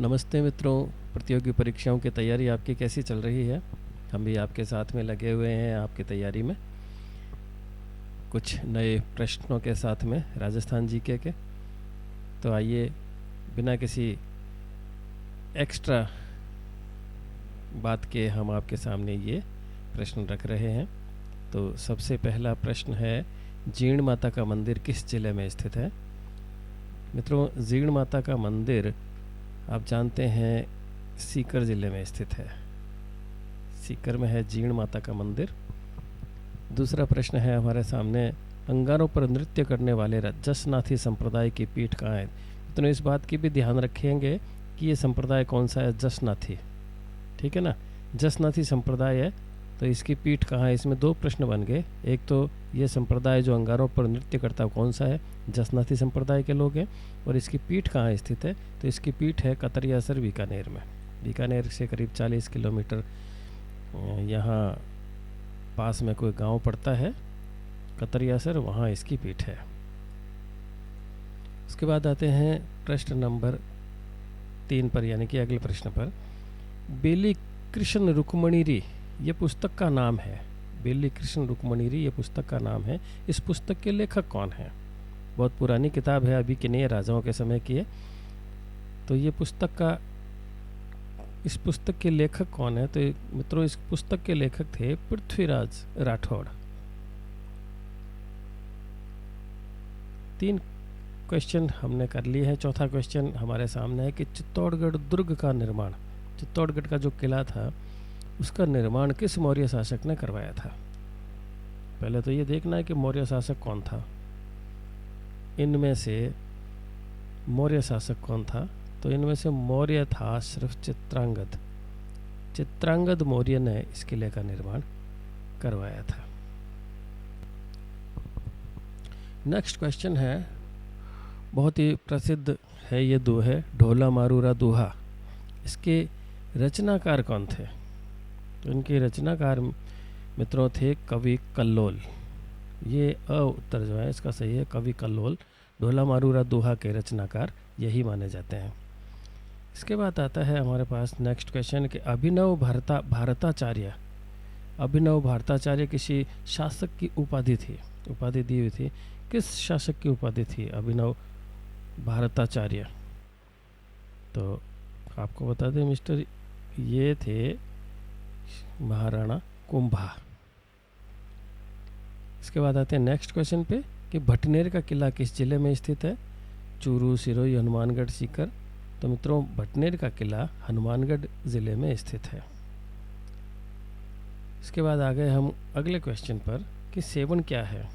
नमस्ते मित्रों, प्रतियोगी परीक्षाओं की तैयारी आपकी कैसी चल रही है? हम भी आपके साथ में लगे हुए हैं आपकी तैयारी में, कुछ नए प्रश्नों के साथ में राजस्थान जीके के। तो आइए, बिना किसी एक्स्ट्रा बात के हम आपके सामने ये प्रश्न रख रहे हैं। तो सबसे पहला प्रश्न है, जीर्ण माता का मंदिर किस जिले में स्थित है? मित्रों, जीर्ण माता का मंदिर आप जानते हैं सीकर ज़िले में स्थित है। सीकर में है जीर्ण माता का मंदिर। दूसरा प्रश्न है हमारे सामने, अंगारों पर नृत्य करने वाले जसनाथी संप्रदाय की पीठ कहाँ है? तो इस बात की भी ध्यान रखेंगे कि ये संप्रदाय कौन सा है, जसनाथी, ठीक है ना। जसनाथी संप्रदाय है तो इसकी पीठ कहाँ है? इसमें दो प्रश्न बन गए। एक तो ये संप्रदाय जो अंगारों पर नृत्य करता है कौन सा है, जसनाथी संप्रदाय के लोग हैं, और इसकी पीठ कहाँ स्थित है? तो इसकी पीठ है कतरियासर, बीकानेर में। बीकानेर से करीब 40 किलोमीटर यहाँ पास में कोई गांव पड़ता है कतरियासर, वहाँ इसकी पीठ है। उसके बाद आते हैं प्रश्न नंबर 3 पर, यानी कि अगले प्रश्न पर। बेली कृष्ण रुक्मणीरी ये पुस्तक का नाम है। बेली कृष्ण रुक्मणीरी ये पुस्तक का नाम है। इस पुस्तक के लेखक कौन है? बहुत पुरानी किताब है, अभी की नहीं है, राजाओं के समय की है। तो ये इस पुस्तक के लेखक कौन है? तो मित्रों, इस पुस्तक के लेखक थे पृथ्वीराज राठौड़। 3 क्वेश्चन हमने कर लिए हैं। चौथा क्वेश्चन हमारे सामने है कि चित्तौड़गढ़ दुर्ग का निर्माण, चित्तौड़गढ़ का जो किला था उसका निर्माण किस मौर्य शासक ने करवाया था? पहले तो ये देखना है कि मौर्य शासक कौन था। इनमें से मौर्य शासक कौन था? तो इनमें से मौर्य था सिर्फ चित्रांगद। चित्रांगद मौर्य ने इस किले का निर्माण करवाया था। नेक्स्ट क्वेश्चन है, बहुत ही प्रसिद्ध है ये दोहे, ढोला मारूरा दोहा। इसके रचनाकार कौन थे? तो इनके रचनाकार मित्रों थे कवि कल्लोल। ये उत्तर जो है इसका सही है, कवि कल्लोल। ढोला मारूरा दोहा के रचनाकार यही माने जाते हैं। इसके बाद आता है हमारे पास नेक्स्ट क्वेश्चन कि अभिनव भारताचार्य, अभिनव भारताचार्य किसी शासक की उपाधि थी, उपाधि दी हुई थी। किस शासक की उपाधि थी अभिनव भारताचार्य? तो आपको बता दें मिस्टर, ये थे महाराणा कुंभा। इसके बाद आते हैं नेक्स्ट क्वेश्चन पे कि भटनेर का किला किस जिले में स्थित है? चूरू, सिरोही, हनुमानगढ़, सीकर। तो मित्रों, भटनेर का किला हनुमानगढ़ ज़िले में स्थित है। इसके बाद आ गए हम अगले क्वेश्चन पर कि सेवण क्या है?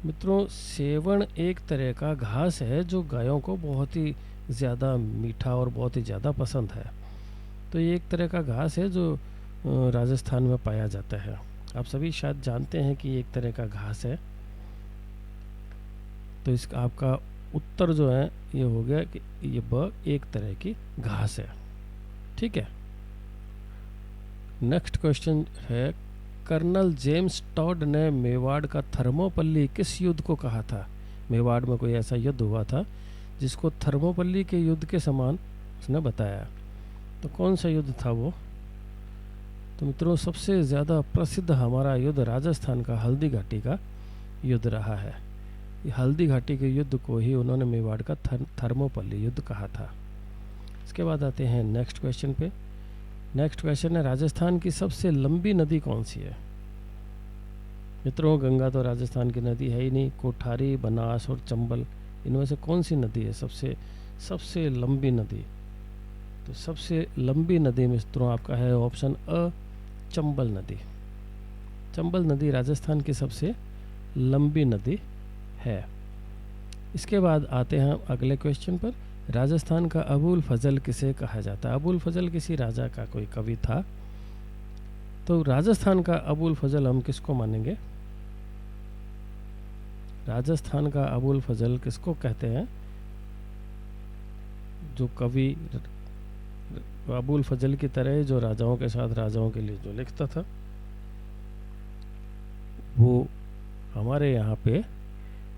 मित्रों, सेवण एक तरह का घास है जो गायों को बहुत ही ज़्यादा मीठा और बहुत ही ज़्यादा पसंद है। तो ये एक तरह का घास है जो राजस्थान में पाया जाता है। आप सभी शायद जानते हैं कि ये एक तरह का घास है। तो इसका आपका उत्तर जो है ये हो गया कि ये एक तरह की घास है, ठीक है। नेक्स्ट क्वेश्चन है, कर्नल जेम्स टॉड ने मेवाड़ का थर्मोपल्ली किस युद्ध को कहा था? मेवाड़ में कोई ऐसा युद्ध हुआ था जिसको थर्मोपल्ली के युद्ध के समान उसने बताया। तो कौन सा युद्ध था वो? तो मित्रों, सबसे ज़्यादा प्रसिद्ध हमारा युद्ध राजस्थान का हल्दी घाटी का युद्ध रहा है। ये हल्दी घाटी के युद्ध को ही उन्होंने मेवाड़ का थर्मोपल्ली युद्ध कहा था। इसके बाद आते हैं नेक्स्ट क्वेश्चन पे। नेक्स्ट क्वेश्चन है, राजस्थान की सबसे लंबी नदी कौन सी है? मित्रों, गंगा तो राजस्थान की नदी है ही नहीं। कोठारी, बनास और चंबल, इनमें से कौन सी नदी है सबसे लंबी नदी? तो सबसे लंबी नदी मित्रों आपका है ऑप्शन अ, चंबल नदी। चंबल नदी राजस्थान की सबसे लंबी नदी है। इसके बाद आते हैं अगले क्वेश्चन पर, राजस्थान का अबुल फजल किसे कहा जाता है? अबुल फजल किसी राजा का कोई कवि था। तो राजस्थान का अबुल फजल हम किसको मानेंगे? राजस्थान का अबुल फजल किसको कहते हैं? जो कवि अबुल फजल की तरह जो राजाओं के साथ राजाओं के लिए जो लिखता था, वो हमारे यहाँ पे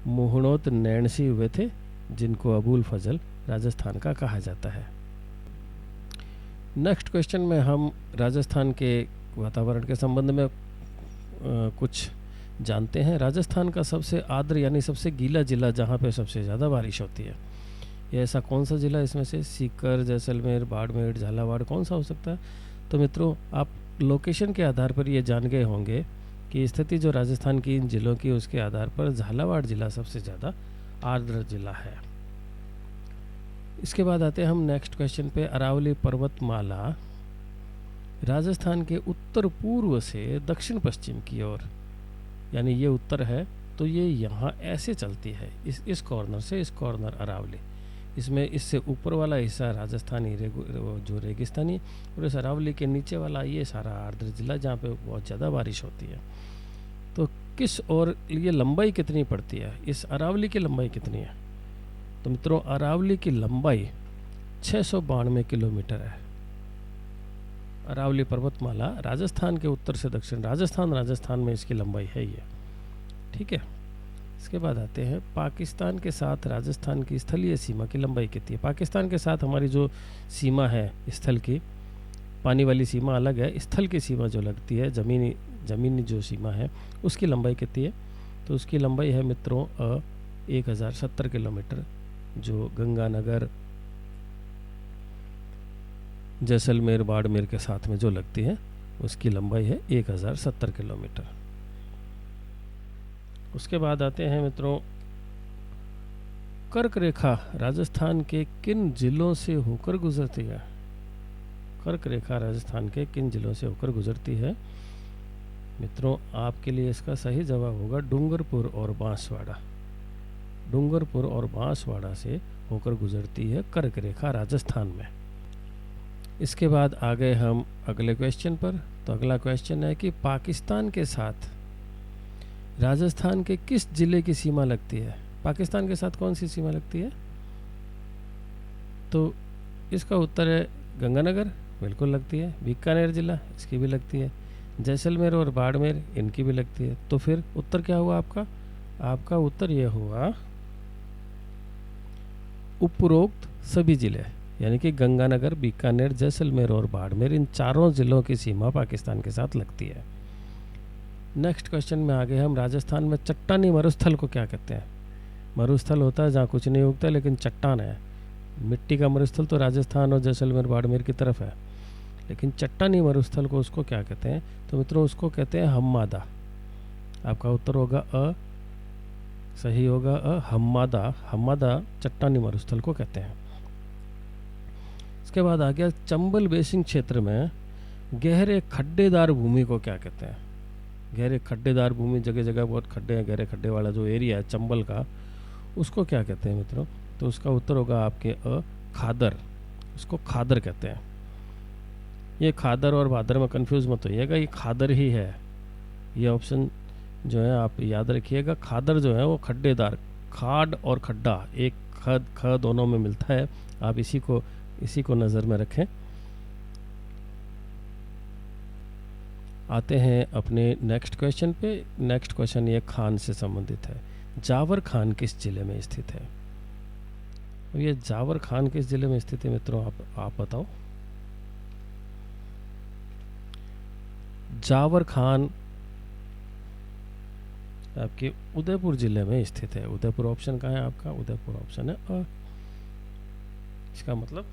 मोहनोत नैणसी हुए थे, जिनको अबुल फजल राजस्थान का कहा जाता है। नेक्स्ट क्वेश्चन में हम राजस्थान के वातावरण के संबंध में कुछ जानते हैं। राजस्थान का सबसे आर्द्र यानी सबसे गीला ज़िला जहाँ पे सबसे ज़्यादा बारिश होती है, ये ऐसा कौन सा ज़िला इसमें से? सीकर, जैसलमेर, बाड़मेर, झालावाड़, कौन सा हो सकता है? तो मित्रों, आप लोकेशन के आधार पर ये जान गए होंगे कि स्थिति जो राजस्थान की इन ज़िलों की, उसके आधार पर झालावाड़ ज़िला सबसे ज़्यादा आर्द्र ज़िला है। इसके बाद आते हैं हम नेक्स्ट क्वेश्चन पे। अरावली पर्वतमाला राजस्थान के उत्तर पूर्व से दक्षिण पश्चिम की ओर, यानी ये उत्तर है तो ये यहाँ ऐसे चलती है, इस कॉर्नर से इस कॉर्नर अरावली, इसमें इससे ऊपर वाला हिस्सा राजस्थानी जो रेगिस्तानी, और इस अरावली के नीचे वाला ये सारा आर्द्र जिला जहाँ पे बहुत ज़्यादा बारिश होती है। तो किस और ये लंबाई कितनी पड़ती है? इस अरावली की लंबाई कितनी है? तो मित्रों, अरावली की लंबाई 692 किलोमीटर है। अरावली पर्वतमाला राजस्थान के उत्तर से दक्षिण, राजस्थान में इसकी लंबाई है ये, ठीक है। इसके बाद आते हैं पाकिस्तान के साथ राजस्थान की स्थलीय सीमा की लंबाई कितनी है? पाकिस्तान के साथ हमारी जो सीमा है स्थल की, पानी वाली सीमा अलग है, स्थल की सीमा जो लगती है, ज़मीनी जो सीमा है, उसकी लंबाई कितनी है? तो उसकी लंबाई है मित्रों 1070 किलोमीटर, जो गंगानगर, जैसलमेर, बाड़मेर के साथ में जो लगती है, उसकी लंबाई है 1070 किलोमीटर। उसके बाद आते हैं मित्रों, कर्क रेखा राजस्थान के किन जिलों से होकर गुजरती है? कर्क रेखा राजस्थान के किन जिलों से होकर गुजरती है? मित्रों, आपके लिए इसका सही जवाब होगा डूंगरपुर और बांसवाड़ा। डूंगरपुर और बांसवाड़ा से होकर गुजरती है कर्क रेखा राजस्थान में। इसके बाद आ गए हम अगले क्वेश्चन पर। तो अगला क्वेश्चन है कि पाकिस्तान के साथ राजस्थान के किस जिले की सीमा लगती है? पाकिस्तान के साथ कौन सी सीमा लगती है? तो इसका उत्तर है गंगानगर, बिल्कुल लगती है। बीकानेर जिला, इसकी भी लगती है। जैसलमेर और बाड़मेर, इनकी भी लगती है। तो फिर उत्तर क्या हुआ आपका? आपका उत्तर यह हुआ उपरोक्त सभी जिले, यानी कि गंगानगर, बीकानेर, जैसलमेर और बाड़मेर, इन चारों जिलों की सीमा पाकिस्तान के साथ लगती है। नेक्स्ट क्वेश्चन में आ गए हम। राजस्थान में चट्टानी मरुस्थल को क्या कहते हैं? मरुस्थल होता है जहाँ कुछ नहीं उगता लेकिन चट्टान है। मिट्टी का मरुस्थल तो राजस्थान और जैसलमेर, बाड़मेर की तरफ है, लेकिन चट्टानी मरुस्थल को उसको क्या कहते हैं? तो मित्रों, उसको कहते हैं हम्मादा। आपका उत्तर होगा अ, सही होगा अ, हम्मादा। हम्मादा चट्टानी मरुस्थल को कहते हैं। इसके बाद आ गया चंबल बेसिन क्षेत्र में गहरे खड्डेदार भूमि को क्या कहते हैं? गहरे खड्डेदार भूमि, जगह जगह बहुत खड्डे हैं, गहरे खड्डे वाला जो एरिया है चंबल का, उसको क्या कहते हैं मित्रों? तो उसका उत्तर होगा आपके अ, खादर। उसको खादर कहते हैं। ये खादर और भादर में कंफ्यूज मत होइएगा, ये खादर ही है। ये ऑप्शन जो है आप याद रखिएगा। खादर जो है वो खड्डेदार, खाड और खड्डा, एक खद ख दोनों में मिलता है। आप इसी को नज़र में रखें। आते हैं अपने नेक्स्ट क्वेश्चन पे। नेक्स्ट क्वेश्चन ये खान से संबंधित है। जावर खान किस जिले में स्थित है? ये जावर खान किस जिले में स्थित है मित्रों? आप बताओ। जावर खान आपके उदयपुर जिले में स्थित है। उदयपुर ऑप्शन कहाँ है आपका? उदयपुर ऑप्शन है अ। इसका मतलब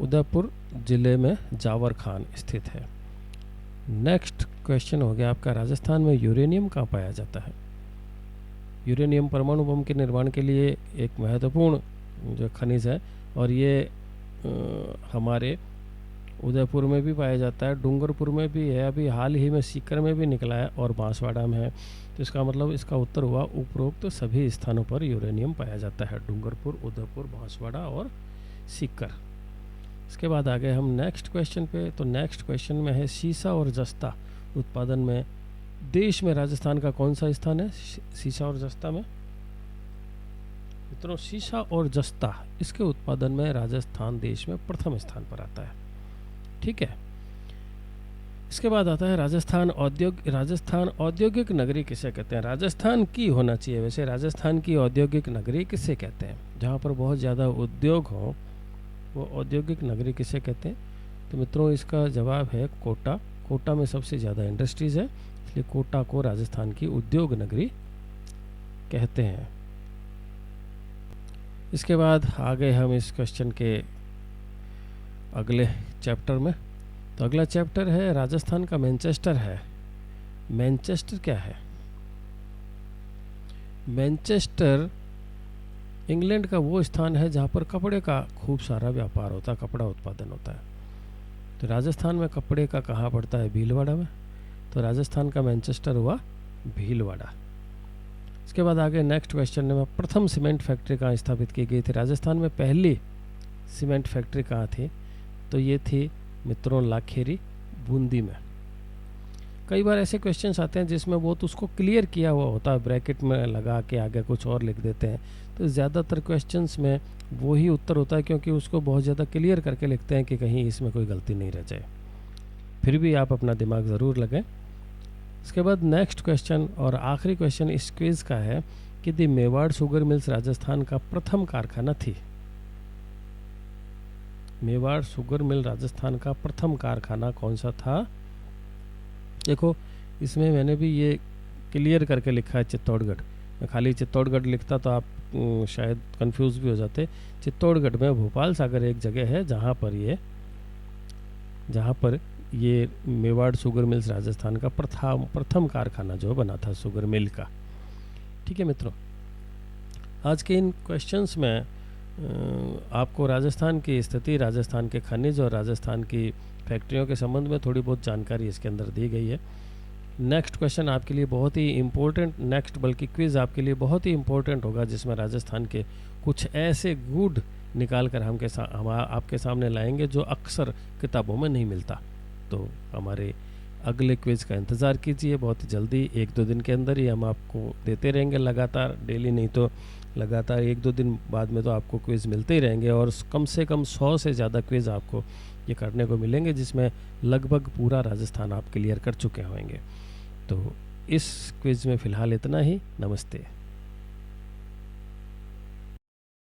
उदयपुर जिले में जावर खान स्थित है। नेक्स्ट क्वेश्चन हो गया आपका, राजस्थान में यूरेनियम कहाँ पाया जाता है? यूरेनियम परमाणु बम के निर्माण के लिए एक महत्वपूर्ण जो खनिज है, और ये हमारे उदयपुर में भी पाया जाता है, डूंगरपुर में भी है, अभी हाल ही में सीकर में भी निकला है, और बांसवाड़ा में है। तो इसका मतलब इसका उत्तर हुआ उपरोक्त तो सभी स्थानों पर यूरेनियम पाया जाता है, डूंगरपुर, उदयपुर, बांसवाड़ा और सीकर। इसके बाद आ गए हम नेक्स्ट क्वेश्चन पे। तो नेक्स्ट क्वेश्चन में है सीसा और जस्ता उत्पादन में देश में राजस्थान का कौन सा स्थान है? सीसा और जस्ता में मित्रों, सीसा और जस्ता इसके उत्पादन में राजस्थान देश में प्रथम स्थान पर आता है। ठीक है। इसके बाद आता है राजस्थान औद्योगिक नगरी किसे कहते हैं। राजस्थान की होना चाहिए, वैसे राजस्थान की औद्योगिक नगरी किसे कहते हैं, जहाँ पर बहुत ज़्यादा उद्योग हो वो औद्योगिक नगरी किसे कहते हैं। तो मित्रों इसका जवाब है कोटा। कोटा में सबसे ज़्यादा इंडस्ट्रीज़ है, इसलिए कोटा को राजस्थान की उद्योग नगरी कहते हैं। इसके बाद आ गए हम इस क्वेश्चन के अगले चैप्टर में। तो अगला चैप्टर है राजस्थान का मैनचेस्टर है। मैनचेस्टर क्या है? मैनचेस्टर इंग्लैंड का वो स्थान है जहाँ पर कपड़े का खूब सारा व्यापार होता है, कपड़ा उत्पादन होता है। तो राजस्थान में कपड़े का कहाँ पड़ता है? भीलवाड़ा में। तो राजस्थान का मैनचेस्टर हुआ भीलवाड़ा। इसके बाद आगे नेक्स्ट क्वेश्चन में प्रथम सीमेंट फैक्ट्री कहाँ स्थापित की गई थी। राजस्थान में पहली सीमेंट फैक्ट्री कहाँ थी? तो ये थी मित्रों लाखेरी, बूंदी में। कई बार ऐसे क्वेश्चंस आते हैं जिसमें वो तो उसको क्लियर किया हुआ होता है, ब्रैकेट में लगा के आगे कुछ और लिख देते हैं। तो ज़्यादातर क्वेश्चंस में वो ही उत्तर होता है, क्योंकि उसको बहुत ज़्यादा क्लियर करके लिखते हैं कि कहीं इसमें कोई गलती नहीं रह जाए। फिर भी आप अपना दिमाग ज़रूर लगाएं। इसके बाद नेक्स्ट क्वेश्चन और आखिरी क्वेश्चन इस क्विज़ का है कि the Mewar sugar mills Rajasthan का प्रथम कारखाना थी। मेवाड़ शुगर मिल राजस्थान का प्रथम कारखाना कौन सा था? देखो इसमें मैंने भी ये क्लियर करके लिखा है चित्तौड़गढ़। मैं खाली चित्तौड़गढ़ लिखता तो आप शायद कंफ्यूज भी हो जाते। चित्तौड़गढ़ में भोपाल सागर एक जगह है जहाँ पर ये मेवाड़ शुगर मिल्स राजस्थान का प्रथम कारखाना जो बना था शुगर मिल का। ठीक है मित्रों, आज के इन क्वेश्चंस में आपको राजस्थान की स्थिति, राजस्थान के खनिज और राजस्थान की फैक्ट्रियों के संबंध में थोड़ी बहुत जानकारी इसके अंदर दी गई है। नेक्स्ट क्वेश्चन आपके लिए बहुत ही इम्पोर्टेंट, बल्कि क्विज़ आपके लिए बहुत ही इम्पोर्टेंट होगा, जिसमें राजस्थान के कुछ ऐसे गुड निकाल कर हम आपके सामने लाएंगे जो अक्सर किताबों में नहीं मिलता। तो हमारे अगले क्विज़ का इंतज़ार कीजिए। बहुत ही जल्दी 1-2 दिन के अंदर ही हम आपको देते रहेंगे, लगातार डेली नहीं तो लगातार 1-2 दिन बाद में तो आपको क्विज़ मिलते ही रहेंगे। और कम से कम 100 से ज़्यादा क्विज़ आपको ये करने को मिलेंगे, जिसमें लगभग पूरा राजस्थान आप क्लियर कर चुके होंगे। तो इस क्विज़ में फ़िलहाल इतना ही। नमस्ते।